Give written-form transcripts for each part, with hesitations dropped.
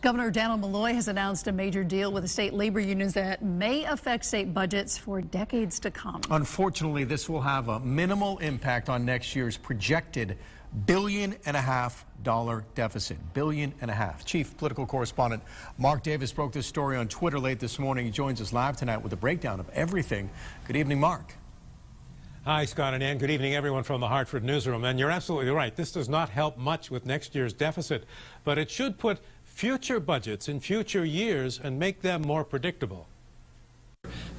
Governor Malloy has announced a major deal with the state labor unions that may affect state budgets for decades to come. Unfortunately, this will have a minimal impact on next year's projected $1.5 billion deficit. $1.5 billion. Chief political correspondent Mark Davis broke this story on Twitter late this morning. He joins us live tonight with a breakdown of everything. Good evening, Mark. Hi, Scott and Ann. Good evening, everyone from the Hartford newsroom. And you're absolutely right. This does not help much with next year's deficit, but it should put future budgets in future years and make them more predictable.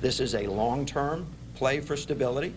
This is a long-term play for stability.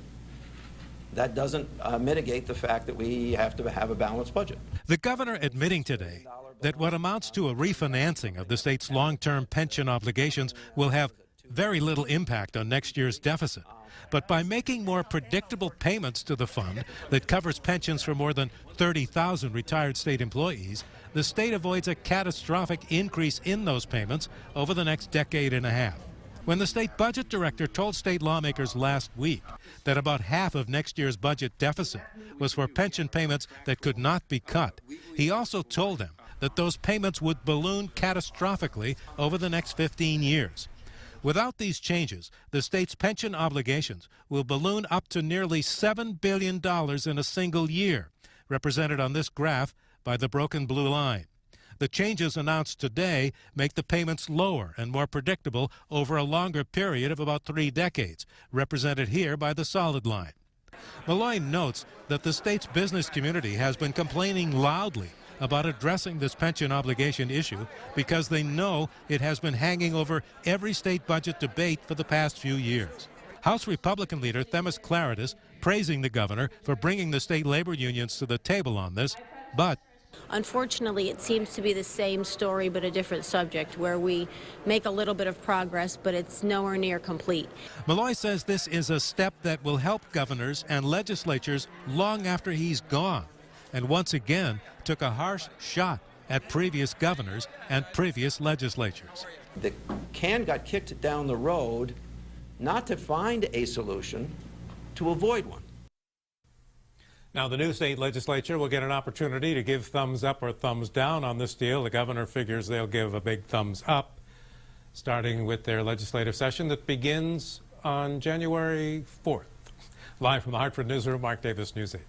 That doesn't mitigate the fact that we have to have a balanced budget. The governor admitting today that what amounts to a refinancing of the state's long-term pension obligations will have very little impact on next year's deficit. But by making more predictable payments to the fund that covers pensions for more than 30,000 retired state employees, the state avoids a catastrophic increase in those payments over the next decade and a half. When the state budget director told state lawmakers last week that about half of next year's budget deficit was for pension payments that could not be cut, he also told them that those payments would balloon catastrophically over the next 15 years. Without these changes, the state's pension obligations will balloon up to nearly $7 billion in a single year, represented on this graph by the broken blue line. The changes announced today make the payments lower and more predictable over a longer period of about 3 decades, represented here by the solid line. Malloy notes that the state's business community has been complaining loudly about addressing this pension obligation issue because they know it has been hanging over every state budget debate for the past few years. House Republican leader Themis Claridis praising the governor for bringing the state labor unions to the table on this, but unfortunately, it seems to be the same story but a different subject, where we make a little bit of progress, but it's nowhere near complete. Malloy says this is a step that will help governors and legislatures long after he's gone, and once again took a harsh shot at previous governors and previous legislatures. The can got kicked down the road not to find a solution, to avoid one. Now, the new state legislature will get an opportunity to give thumbs up or thumbs down on this deal. The governor figures they'll give a big thumbs up, starting with their legislative session that begins on January 4th. Live from the Hartford newsroom, Mark Davis, News 8.